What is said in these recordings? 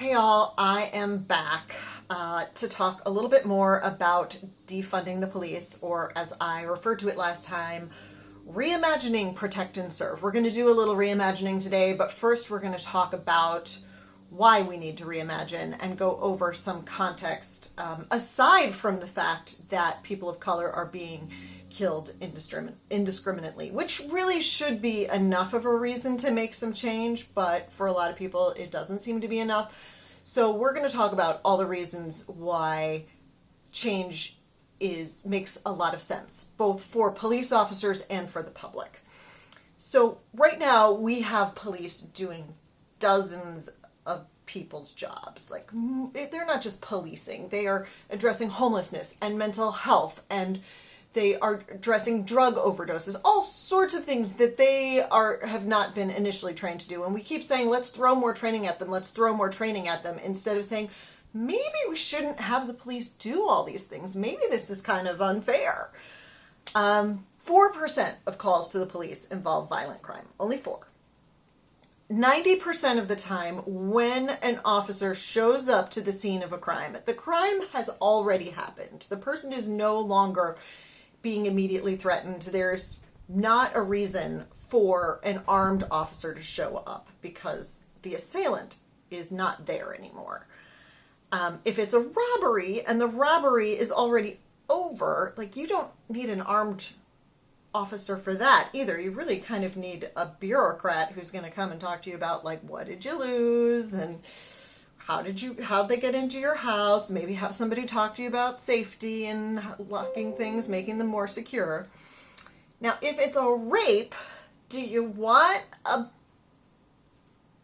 Hey all, I am back to talk a little bit more about defunding the police, or as I referred to it last time, reimagining protect and serve. We're going to do a little reimagining today, but first we're going to talk about why we need to reimagine and go over some context aside from the fact that people of color are being killed indiscriminately, which really should be enough of a reason to make some change, but for a lot of people it doesn't seem to be enough. So we're going to talk about all the reasons why change makes a lot of sense, both for police officers and for the public. So right now we have police doing dozens of people's jobs. Like, they're not just policing, they are addressing homelessness and mental health, and they are addressing drug overdoses, all sorts of things that they have not been initially trained to do. And we keep saying, let's throw more training at them, let's throw more training at them, instead of saying, maybe we shouldn't have the police do all these things. Maybe this is kind of unfair. 4% of calls to the police involve violent crime. Only 4. 90% of the time when an officer shows up to the scene of a crime, the crime has already happened. The person is no longer being immediately threatened. There's not a reason for an armed officer to show up because the assailant is not there anymore. If it's a robbery and the robbery is already over, like, you don't need an armed officer for that either. You really kind of need a bureaucrat who's going to come and talk to you about, like, what did you lose and how'd they get into your house? Maybe have somebody talk to you about safety and locking things, making them more secure. Now, if it's a rape, do you want a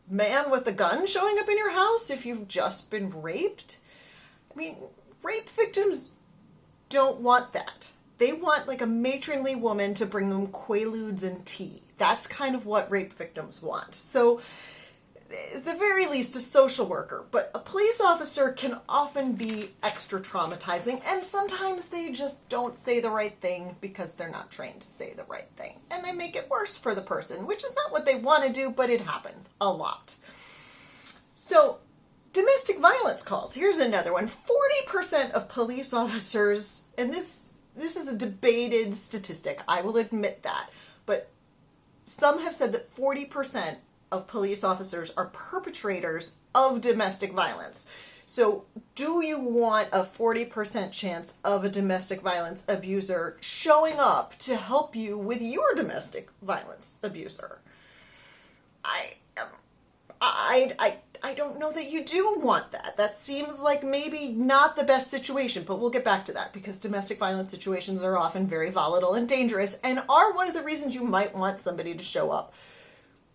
man with a gun showing up in your house if you've just been raped? I mean, rape victims don't want that. They want, like, a matronly woman to bring them Quaaludes and tea. That's kind of what rape victims want. So, at the very least, a social worker, but a police officer can often be extra traumatizing, and sometimes they just don't say the right thing because they're not trained to say the right thing, and they make it worse for the person, which is not what they want to do, but it happens a lot. So, domestic violence calls. Here's another one. 40% of police officers, and this is a debated statistic, I will admit that, but some have said that 40% of police officers are perpetrators of domestic violence. So do you want a 40% chance of a domestic violence abuser showing up to help you with your domestic violence abuser? I don't know that you do want that. That seems like maybe not the best situation, but we'll get back to that because domestic violence situations are often very volatile and dangerous and are one of the reasons you might want somebody to show up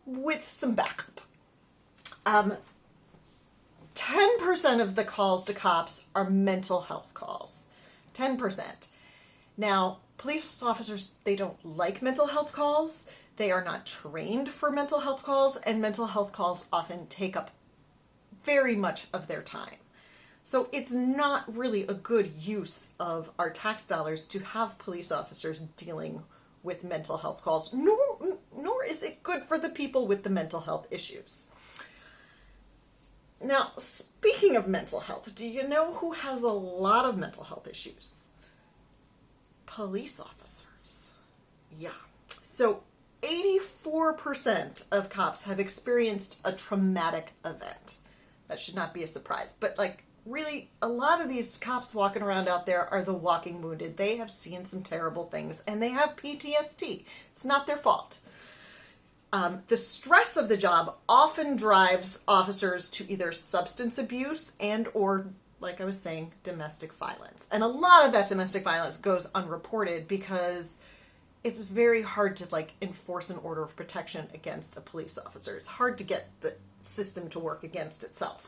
with some backup. 10% of the calls to cops are mental health calls. 10%. Now, police officers, they don't like mental health calls. They are not trained for mental health calls, and mental health calls often take up very much of their time. So it's not really a good use of our tax dollars to have police officers dealing with mental health calls, nor is it good for the people with the mental health issues. Now, speaking of mental health, do you know who has a lot of mental health issues? Police officers. Yeah. So 84% of cops have experienced a traumatic event. That should not be a surprise, but, like, really, a lot of these cops walking around out there are the walking wounded. They have seen some terrible things, and they have PTSD. It's not their fault. The stress of the job often drives officers to either substance abuse or, like I was saying, domestic violence. And a lot of that domestic violence goes unreported because it's very hard to, like, enforce an order of protection against a police officer. It's hard to get the system to work against itself.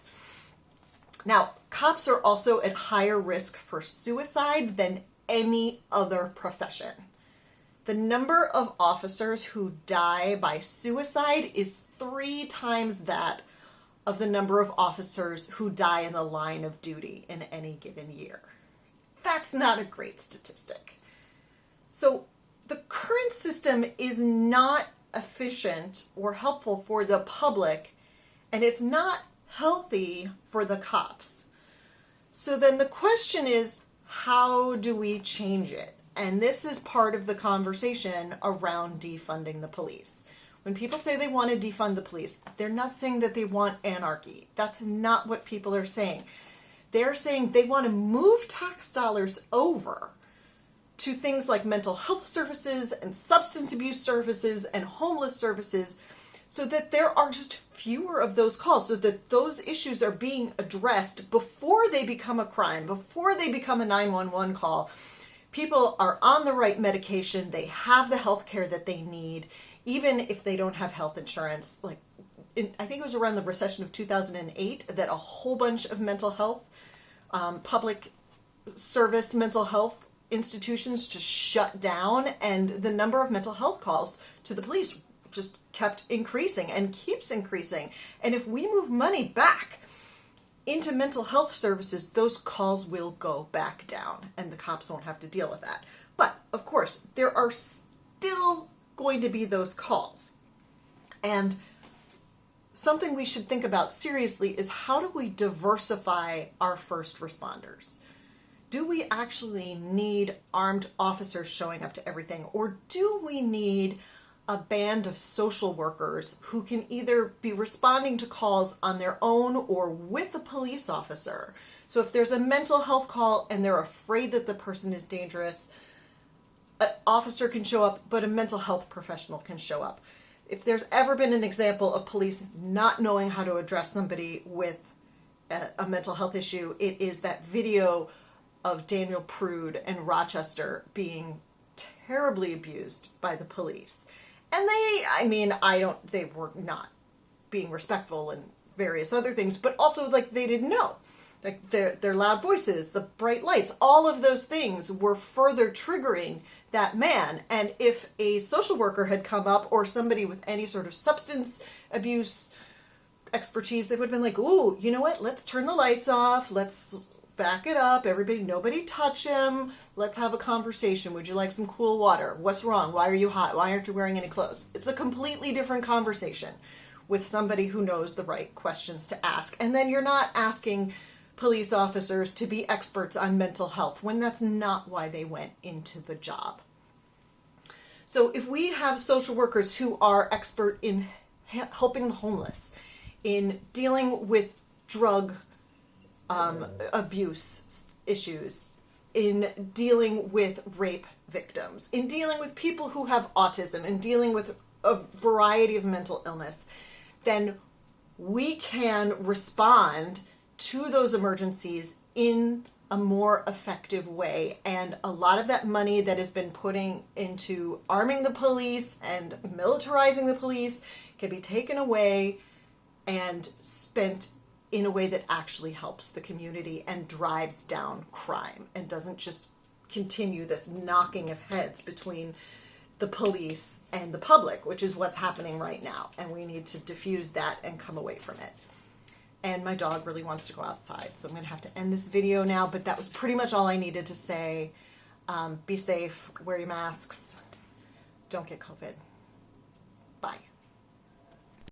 Now, cops are also at higher risk for suicide than any other profession. The number of officers who die by suicide is 3 times that of the number of officers who die in the line of duty in any given year. That's not a great statistic. So the current system is not efficient or helpful for the public, and it's not healthy for the cops. So then the question is, how do we change it? And this is part of the conversation around defunding the police. When people say they want to defund the police, they're not saying that they want anarchy. That's not what people are saying. They're saying they want to move tax dollars over to things like mental health services and substance abuse services and homeless services, so that there are just fewer of those calls, so that those issues are being addressed before they become a crime, before they become a 911 call. People are on the right medication, they have the health care that they need, even if they don't have health insurance. Like, I think it was around the recession of 2008 that a whole bunch of mental health, public service mental health institutions just shut down, and the number of mental health calls to the police just kept increasing and keeps increasing. And if we move money back into mental health services, those calls will go back down and the cops won't have to deal with that. But of course, there are still going to be those calls. And something we should think about seriously is, how do we diversify our first responders? Do we actually need armed officers showing up to everything? Or do we need a band of social workers who can either be responding to calls on their own or with a police officer? So if there's a mental health call and they're afraid that the person is dangerous, an officer can show up, but a mental health professional can show up. If there's ever been an example of police not knowing how to address somebody with a mental health issue, it is that video of Daniel Prude and Rochester being terribly abused by the police. And they were not being respectful and various other things, but also, like, they didn't know. Like, their loud voices, the bright lights, all of those things were further triggering that man. And if a social worker had come up, or somebody with any sort of substance abuse expertise, they would have been like, ooh, you know what? Let's turn the lights off. Let's back it up. Everybody, nobody touch him. Let's have a conversation. Would you like some cool water? What's wrong? Why are you hot? Why aren't you wearing any clothes? It's a completely different conversation with somebody who knows the right questions to ask. And then you're not asking police officers to be experts on mental health when that's not why they went into the job. So if we have social workers who are expert in helping the homeless, in dealing with drug abuse issues, in dealing with rape victims, in dealing with people who have autism, in dealing with a variety of mental illness, then we can respond to those emergencies in a more effective way. And a lot of that money that has been putting into arming the police and militarizing the police can be taken away and spent in a way that actually helps the community and drives down crime, and doesn't just continue this knocking of heads between the police and the public, which is what's happening right now. And we need to diffuse that and come away from it. And my dog really wants to go outside, so I'm going to have to end this video now, but that was pretty much all I needed to say. Be safe, wear your masks, don't get COVID.